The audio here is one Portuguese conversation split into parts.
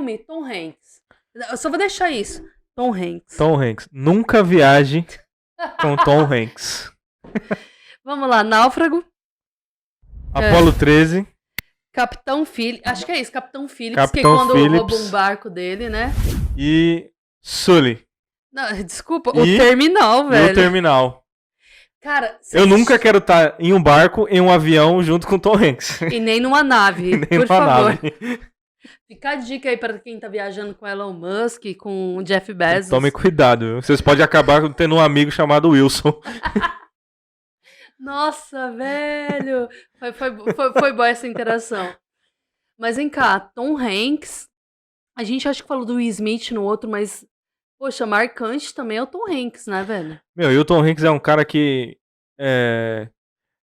filme, Tom Hanks. Eu só vou deixar isso. Tom Hanks. Tom Hanks. Nunca viaje com Tom Hanks. Vamos lá, Náufrago. Apolo 13. Capitão Phillips. Acho que é isso, Capitão Phillips. Capitão que quando Phillips. rouba um barco dele, né? E Sully. Não, desculpa, o Terminal, E velho. o Terminal. Cara, eu nunca quero estar em um barco, em um avião, junto com Tom Hanks. E nem numa nave, Nem por numa favor. nave. Fica a dica aí pra quem tá viajando com Elon Musk, com o Jeff Bezos. Tome cuidado, viu? Vocês podem acabar tendo um amigo chamado Wilson. Nossa, velho! Foi boa essa interação. Mas vem cá, Tom Hanks. A gente acho que falou do Will Smith no outro, mas, poxa, marcante também é o Tom Hanks, né, velho? Meu, e o Tom Hanks é um cara que é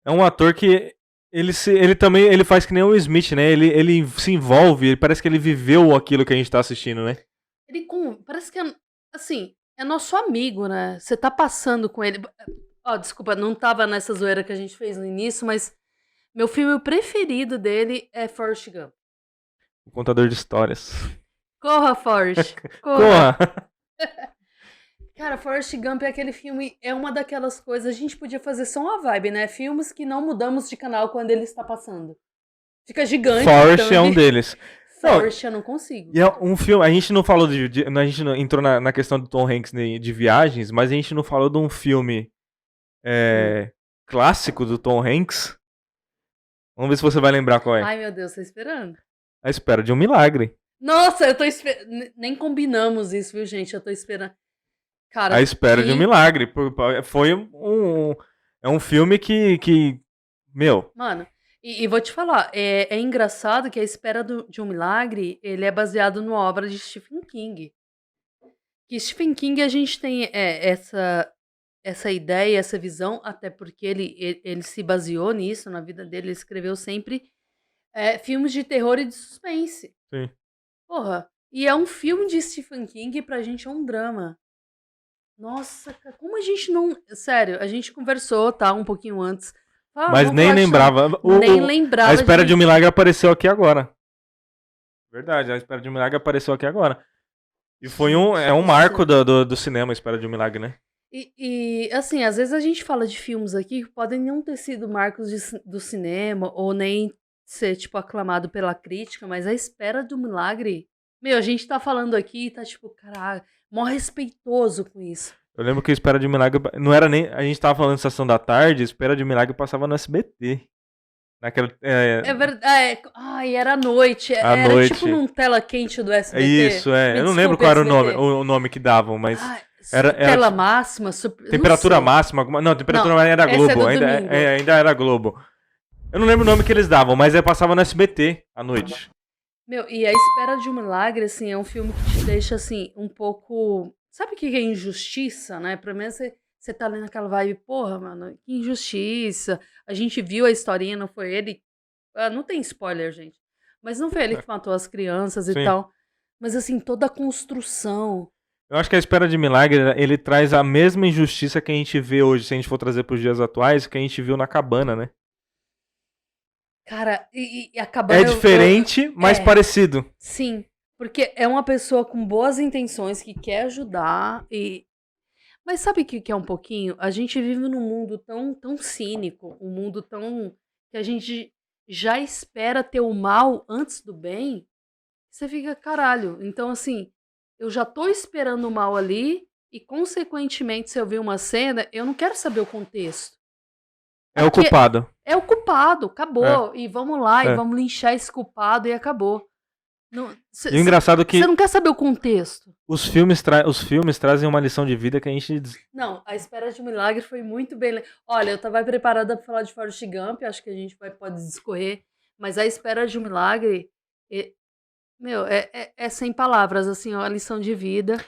um ator que ele também ele faz que nem o Will Smith, né? Ele se envolve, parece que ele viveu aquilo que a gente tá assistindo, né? Parece que assim, é nosso amigo, né? Você tá passando com ele. Desculpa, não tava nessa zoeira que a gente fez no início, mas meu filme preferido dele é Forrest Gump. O contador de histórias. Corra, Forrest. Corra. Cara, Forrest Gump é aquele filme, é uma daquelas coisas, a gente podia fazer só uma vibe, né? Filmes que não mudamos de canal quando ele está passando. Fica gigante. Forrest é um deles. Forrest eu não consigo. E é um filme, a gente não falou a gente não entrou na questão do Tom Hanks de viagens, mas a gente não falou de um filme clássico do Tom Hanks. Vamos ver se você vai lembrar qual é. Ai, meu Deus, tô esperando. A Espera de um Milagre. Nossa, eu tô esperando. Nem combinamos isso, viu, gente? Eu tô esperando. Cara, A Espera de um Milagre. Foi um filme que meu... Mano, e vou te falar, é engraçado que A Espera de um Milagre, ele é baseado numa obra de Stephen King. Que Stephen King, a gente tem essa ideia, essa visão, até porque ele se baseou nisso na vida dele, ele escreveu sempre filmes de terror e de suspense. Sim. Porra, e é um filme de Stephen King e pra gente é um drama. Nossa, como a gente não... Sério, a gente conversou, tá, um pouquinho antes. Mas nem lembrava. Nem lembrava. A Espera de um Milagre apareceu aqui agora. Verdade, A Espera de um Milagre apareceu aqui agora. E foi um marco do cinema, A Espera de um Milagre, né? E assim, às vezes a gente fala de filmes aqui que podem não ter sido marcos do cinema, ou nem ser, tipo, aclamado pela crítica, mas A Espera de um Milagre... Meu, a gente tá falando aqui e tá tipo, caralho, mó respeitoso com isso. Eu lembro que Espera de um Milagre não era nem... A gente tava falando de Sessão da Tarde, Espera de um Milagre passava no SBT. Naquela... É verdade. Ai, era à noite. Era noite. tipo num tela quente do SBT. Isso, eu não lembro qual era o nome que davam, mas... Era tela máxima, temperatura máxima. Não, temperatura máxima era Globo. Ainda era Globo. Eu não lembro o nome que eles davam, mas passava no SBT à noite. Meu, e A Espera de um Milagre, assim, é um filme que te deixa, assim, um pouco... Sabe o que é injustiça, né? Pra mim, você tá ali naquela vibe, porra, mano, que injustiça. A gente viu a historinha, não foi ele... não tem spoiler, gente. Mas não foi ele que matou as crianças e tal. Mas, assim, toda a construção... Eu acho que A Espera de Milagre, ele traz a mesma injustiça que a gente vê hoje, se a gente for trazer pros dias atuais, que a gente viu na Cabana, né? Cara, e a Cabana... É diferente, mas parecido. Sim, porque é uma pessoa com boas intenções que quer ajudar e... Mas sabe o que é um pouquinho? A gente vive num mundo tão cínico, um mundo tão... que a gente já espera ter o mal antes do bem, você fica, caralho. Então, assim, eu já tô esperando o mal ali e, consequentemente, se eu ver uma cena, eu não quero saber o contexto. É o culpado. É o culpado, acabou. E vamos lá, e vamos linchar esse culpado e acabou. E o engraçado é que... Você não quer saber o contexto. Os filmes trazem uma lição de vida que a gente... Não, A Espera de um Milagre foi muito bem... Olha, eu tava preparada pra falar de Forrest Gump, acho que a gente pode discorrer, mas A Espera de um Milagre... Meu, é sem palavras, assim, ó, a lição de vida.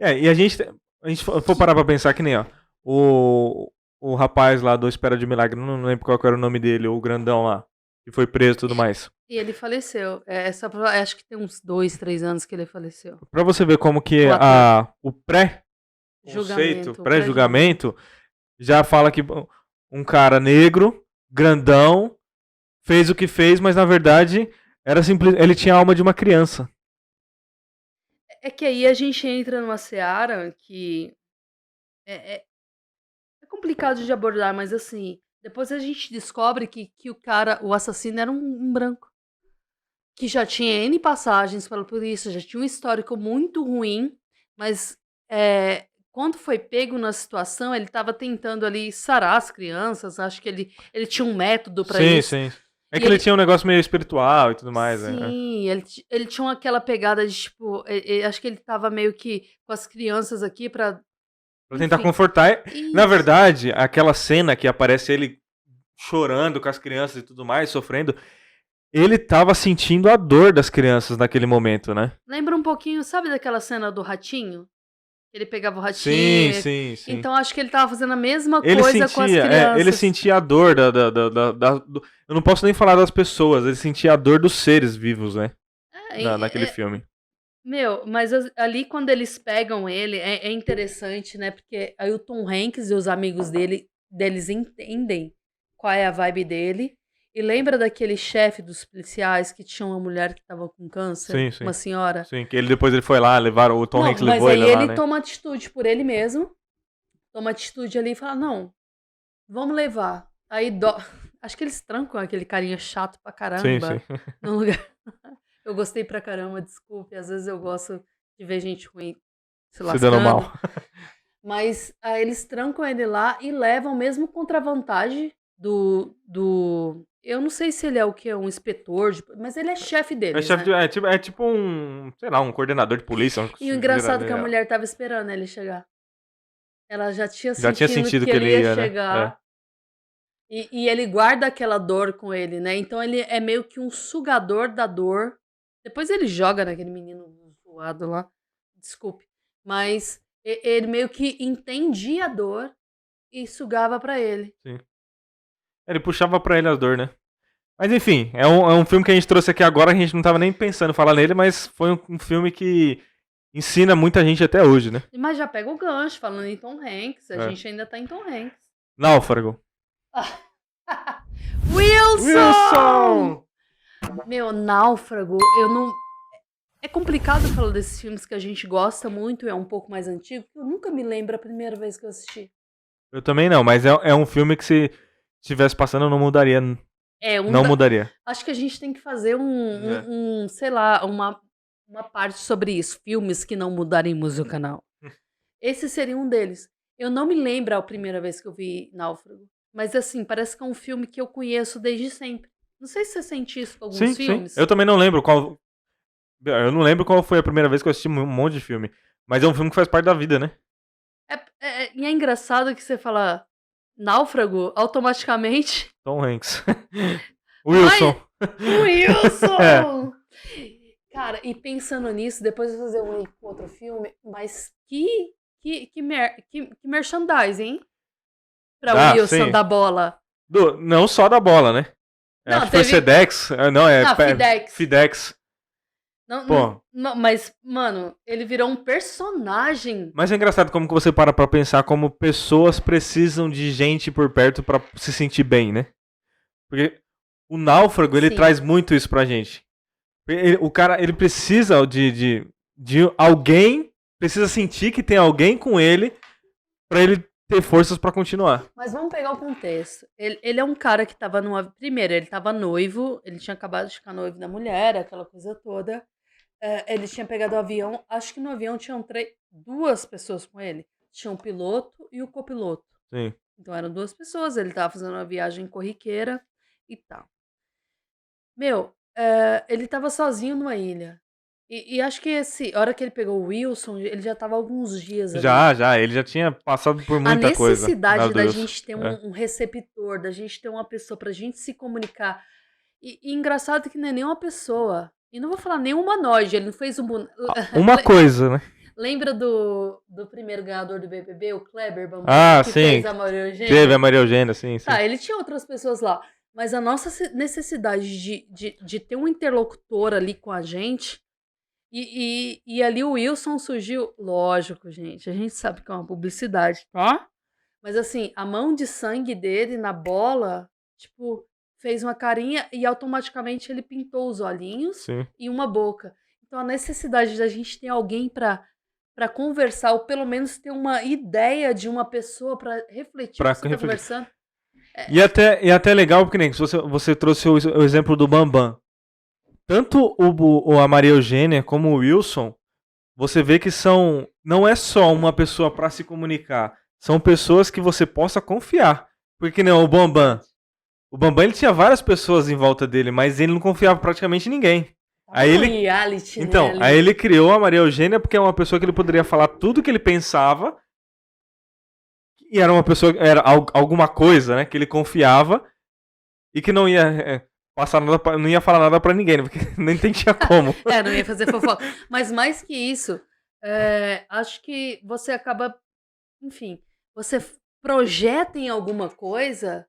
E a gente for parar pra pensar que nem, ó, o rapaz lá do Espera de um Milagre, não lembro qual era o nome dele, o grandão lá, que foi preso e tudo mais. E ele faleceu. Acho que tem uns 2, 3 anos que ele faleceu. Pra você ver como que o pré-julgamento já fala que um cara negro, grandão, fez o que fez, mas na verdade... Era simples, ele tinha a alma de uma criança. É que aí a gente entra numa seara que é, é- é complicado de abordar, mas assim, depois a gente descobre que o assassino era um branco. Que já tinha N passagens pela polícia, já tinha um histórico muito ruim, mas, quando foi pego na situação, ele estava tentando ali sarar as crianças, acho que ele tinha um método para Sim, isso, sim. É e que ele ele tinha um negócio meio espiritual e tudo mais, né? sim, ele tinha aquela pegada de tipo, acho que ele estava meio que com as crianças aqui pra Pra tentar enfim. confortar. Na Isso. verdade, aquela cena que aparece ele chorando com as crianças e tudo mais, sofrendo, ele tava sentindo a dor das crianças naquele momento, né? Lembra um pouquinho, sabe daquela cena do ratinho? Ele pegava o Sim, ratinho, sim, sim. então acho que ele estava fazendo a mesma Ele coisa com as sentia, ele crianças. sentia a dor eu não posso nem falar das pessoas, ele sentia a dor dos seres vivos, né? Naquele É, filme. meu, mas ali quando eles pegam ele, é interessante, né? Porque aí o Tom Hanks e os amigos deles entendem qual é a vibe dele. E lembra daquele chefe dos policiais que tinha uma mulher que estava com câncer? Sim, sim. Uma senhora? Sim, que ele depois ele foi lá, levaram, o Tom Não, Hanks mas levou aí ele lá, ele né? toma atitude por ele mesmo. Toma atitude ali e fala: não, vamos levar. Aí acho que eles trancam aquele carinha chato pra Sim, sim. caramba no lugar. Eu gostei pra caramba, desculpe. Às vezes eu gosto de ver gente ruim se Se dando mal. lascando. Mas aí eles trancam ele lá e levam mesmo contra a vantagem do. Eu não sei se ele é o que? Um inspetor, mas ele é chefe É, deles, chefe né? é tipo um, sei lá, um coordenador de polícia. E o engraçado é que a mulher tava esperando ele chegar. Ela já tinha Já tinha sentido sentido que que ele ele ia ia, né? É. chegar. E ele guarda aquela dor com ele, né? Então ele é meio que um sugador da dor. Depois ele joga naquele menino zoado lá. Desculpe. Mas ele meio que entendia a dor e sugava pra ele. Sim. Ele puxava pra ele as dor, né? Mas enfim, é um filme que a gente trouxe aqui agora, a gente não tava nem pensando em falar nele, mas foi um filme que ensina muita gente até hoje, né? Mas já pega o gancho, falando em Tom Hanks. A É. gente ainda tá em Tom Hanks. Náufrago. Wilson! Wilson! Meu, Náufrago, eu não. É complicado falar desses filmes que a gente gosta muito e é um pouco mais antigo, porque eu nunca me lembro a primeira vez que eu assisti. Eu também não, mas é um filme que se estivesse passando eu não mudaria. É, Não mudaria. acho que a gente tem que fazer É. sei lá, uma parte sobre isso. Filmes que não mudaremos o canal. Esse seria um deles. Eu não me lembro a primeira vez que eu vi Náufrago. Mas assim, parece que é um filme que eu conheço desde sempre. Não sei se você sente isso com alguns Sim, sim. filmes. Eu também não lembro qual. Eu não lembro qual foi a primeira vez que eu assisti um monte de filme. Mas é um filme que faz parte da vida, né? E é engraçado que você fala Náufrago, automaticamente. Tom Hanks. Wilson. Ai, Wilson! Cara, e pensando nisso, depois eu vou fazer um link com outro filme, mas que merchandising, hein? Pra Wilson Sim. da bola. Não só da bola, né? Não, Acho que foi teve. Sedex. Não, Não, Fidex. Fidex. Não, Pô. mas, mano, ele virou um personagem. Mas é engraçado como que você para pra pensar como pessoas precisam de gente por perto pra se sentir bem, né? Porque o Náufrago, ele Sim. traz muito isso pra gente. O cara, ele precisa de alguém, precisa sentir que tem alguém com ele pra ele ter forças pra continuar. Mas vamos pegar o contexto. Ele é um cara que tava numa. Primeiro, ele tava noivo, ele tinha acabado de ficar noivo da mulher, aquela coisa toda. Ele tinha pegado o avião. Acho que no avião tinham duas pessoas com ele. Tinha um piloto e o copiloto. Sim. Então eram duas pessoas. Ele tava fazendo uma viagem corriqueira e tal. Meu, ele tava sozinho numa ilha. E acho que a hora que ele pegou o Wilson, ele já tava há alguns dias ali. Já. Ele já tinha passado por muita coisa. A necessidade da gente ter um receptor, da gente ter uma pessoa pra gente se comunicar. E engraçado que não é nem uma pessoa. E não vou falar nem humanoide, ele não fez um boneco. Uma coisa, né? Lembra do primeiro ganhador do BBB, o Kleber Bambu, que sim. fez a Maria Eugênia? Teve a Maria Eugênia, sim. Tá, ele tinha outras pessoas lá. Mas a nossa necessidade de ter um interlocutor ali com a gente. E ali o Wilson surgiu. Lógico, gente. A gente sabe que é uma publicidade, tá? Mas assim, a mão de sangue dele na bola, tipo, fez uma carinha e automaticamente ele pintou os olhinhos Sim. e uma boca. Então a necessidade da gente ter alguém para conversar, ou pelo menos ter uma ideia de uma pessoa para refletir o Pra que você está refletir. conversando. E até legal, porque nem você trouxe o exemplo do Bambam. Tanto a Maria Eugênia como o Wilson, você vê que não é só uma pessoa para se comunicar, são pessoas que você possa confiar. Porque não, o Bambam ele tinha várias pessoas em volta dele, mas ele não confiava praticamente em ninguém. Aí ele, reality, então, né, aí ele criou a Maria Eugênia porque é uma pessoa que ele poderia falar tudo que ele pensava e era uma pessoa, era alguma coisa, né, que ele confiava e que não ia passar nada, não ia falar nada pra ninguém, né, porque nem tinha como. Não ia fazer fofoca. Mas mais que isso, acho que você acaba, enfim, você projeta em alguma coisa,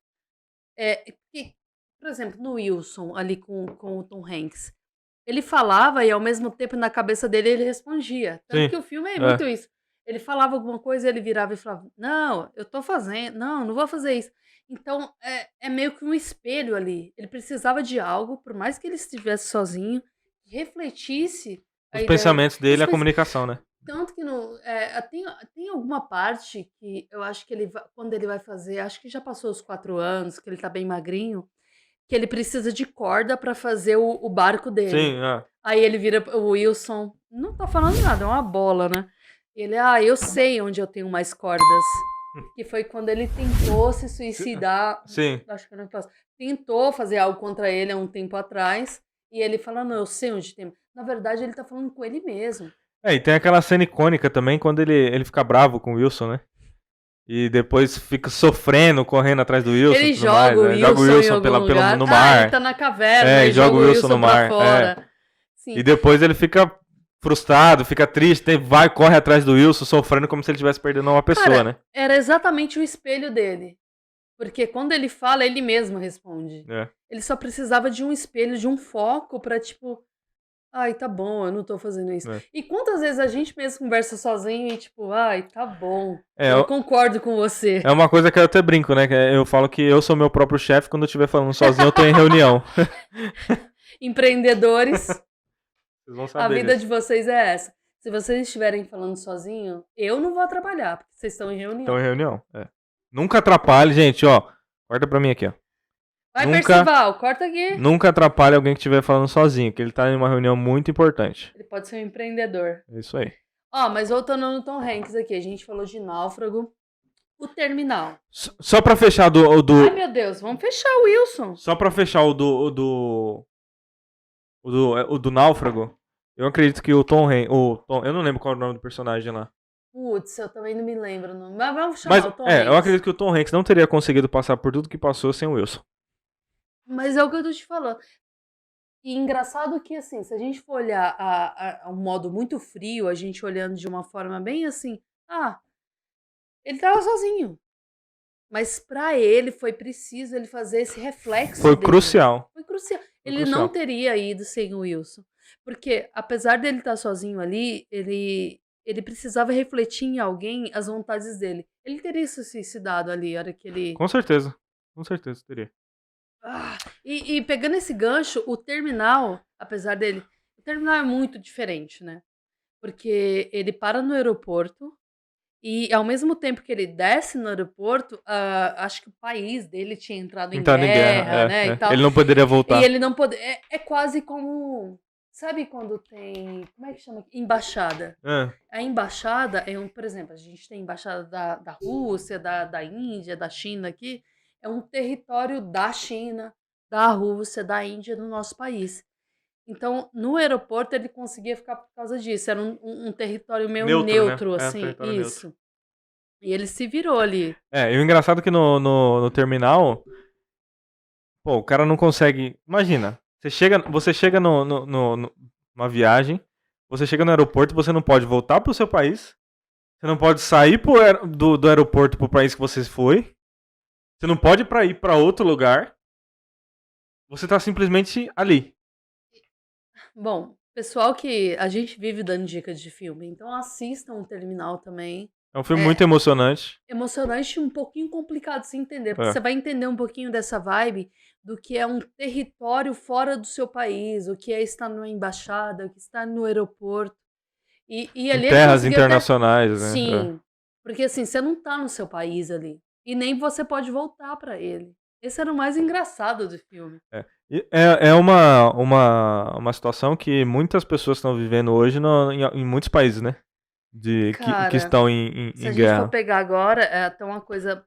que, por exemplo, no Wilson, ali com o Tom Hanks, ele falava e ao mesmo tempo na cabeça dele ele respondia. Tanto Sim, que o filme é muito isso. Ele falava alguma coisa, ele virava e falava: Não, eu tô fazendo, não vou fazer isso. Então é meio que um espelho ali. Ele precisava de algo, por mais que ele estivesse sozinho, que refletisse a os ideia. pensamentos dele, a comunicação, né? Tanto que tem alguma parte que eu acho que quando ele vai fazer, acho que já passou os 4 anos, que ele tá bem magrinho, que ele precisa de corda pra fazer o barco dele. Sim, Aí ele vira o Wilson, não tá falando nada, é uma bola, né? Ele, eu sei onde eu tenho mais cordas. Que foi quando ele tentou se suicidar. Sim. Acho que eu não posso. Tentou fazer algo contra ele há um tempo atrás. E ele fala, não, eu sei onde tem. Na verdade, ele tá falando com ele mesmo. E tem aquela cena icônica também, quando ele fica bravo com o Wilson, né? E depois fica sofrendo, correndo atrás do Wilson. Ele joga mais, o né? Wilson, joga o Wilson no mar. Ele tá na caverna e joga o Wilson no mar. Fora. Sim. E depois ele fica frustrado, fica triste, corre atrás do Wilson, sofrendo como se ele estivesse perdendo uma pessoa, Cara, né? Era exatamente o espelho dele. Porque quando ele fala, ele mesmo responde. Ele só precisava de um espelho, de um foco pra, tipo... Ai, tá bom, eu não tô fazendo isso. E quantas vezes a gente mesmo conversa sozinho e tipo, ai, tá bom, eu concordo com você. É uma coisa que eu até brinco, né? Eu falo que eu sou meu próprio chefe, quando eu estiver falando sozinho eu tô em reunião. Empreendedores, vocês vão saber a vida disso. de vocês é essa. Se vocês estiverem falando sozinho, eu não vou atrapalhar, porque vocês estão em reunião. Estão em reunião, Nunca atrapalhe, gente, ó. Corta pra mim aqui, ó. Vai, Percival, corta aqui. Nunca atrapalhe alguém que estiver falando sozinho, que ele tá em uma reunião muito importante. Ele pode ser um empreendedor. É isso aí. Mas voltando no Tom Hanks aqui, a gente falou de Náufrago. O Terminal. Só pra fechar Ai, meu Deus, vamos fechar o Wilson. Só pra fechar o do Náufrago, eu acredito que o Tom Hanks... eu não lembro qual é o nome do personagem lá. Putz, eu também não me lembro. Não. Mas vamos chamar o Tom Hanks. Eu acredito que o Tom Hanks não teria conseguido passar por tudo que passou sem o Wilson. Mas é o que eu tô te falando. E engraçado que, assim, se a gente for olhar a um modo muito frio, a gente olhando de uma forma bem assim, ele tava sozinho. Mas pra ele foi preciso ele fazer esse reflexo Foi dele. crucial. Foi crucial. Ele não teria ido sem o Wilson. Porque, apesar dele estar sozinho ali, ele precisava refletir em alguém as vontades dele. Ele teria se suicidado ali, a hora que ele... Com certeza teria. E pegando esse gancho, o Terminal, apesar dele... O Terminal é muito diferente, né? Porque ele para no aeroporto e, ao mesmo tempo que ele desce no aeroporto, acho que o país dele tinha entrado em guerra, né? E tal. Ele não poderia voltar. E ele não poderia... É quase como... Sabe quando tem... Como é que chama? Embaixada. A embaixada por exemplo, a gente tem embaixada da Rússia, da Índia, da China aqui. É um território da China, da Rússia, da Índia, no nosso país. Então, no aeroporto, ele conseguia ficar por causa disso. Era um território meio neutro, né? Assim. Isso. Neutro. E ele se virou ali. E o engraçado é que no terminal, o cara não consegue... Imagina, você chega numa viagem, você chega no aeroporto, você não pode voltar pro seu país, você não pode sair do aeroporto pro país que você foi, você não pode ir pra outro lugar, você tá simplesmente ali. Bom, pessoal que a gente vive dando dicas de filme, então assistam o Terminal também. É um filme muito emocionante. Emocionante e um pouquinho complicado de se entender, porque você vai entender um pouquinho dessa vibe do que é um território fora do seu país, o que é estar numa embaixada, o que está no aeroporto. E Em ali ele terras conseguiu até. internacionais, né? Sim, porque assim, você não tá no seu país ali. E nem você pode voltar pra ele. Esse era o mais engraçado do filme. É uma situação que muitas pessoas estão vivendo hoje em muitos países, né? Que Cara, estão se a em gente for guerra. pegar agora, é até uma coisa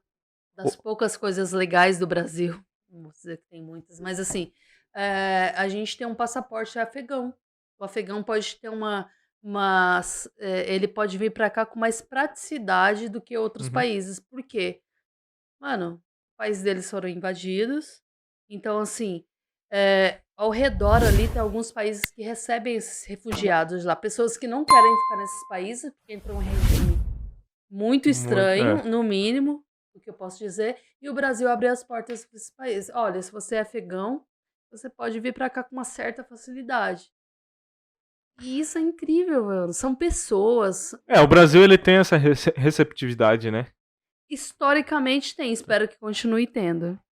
das O- poucas coisas legais do Brasil. Não vou dizer que tem muitas, mas assim, a gente tem um passaporte afegão. O afegão pode ter ele pode vir pra cá com mais praticidade do que outros Uhum. países. Por quê? Mano, o país deles foram invadidos, então assim, ao redor ali tem alguns países que recebem esses refugiados lá, pessoas que não querem ficar nesses países, porque entrou um regime muito Muito, estranho, no mínimo, o que eu posso dizer, e o Brasil abriu as portas para esse país. Olha, se você é afegão, você pode vir para cá com uma certa facilidade. E isso é incrível, mano. São pessoas. o Brasil ele tem essa receptividade, né? Historicamente tem, espero que continue tendo.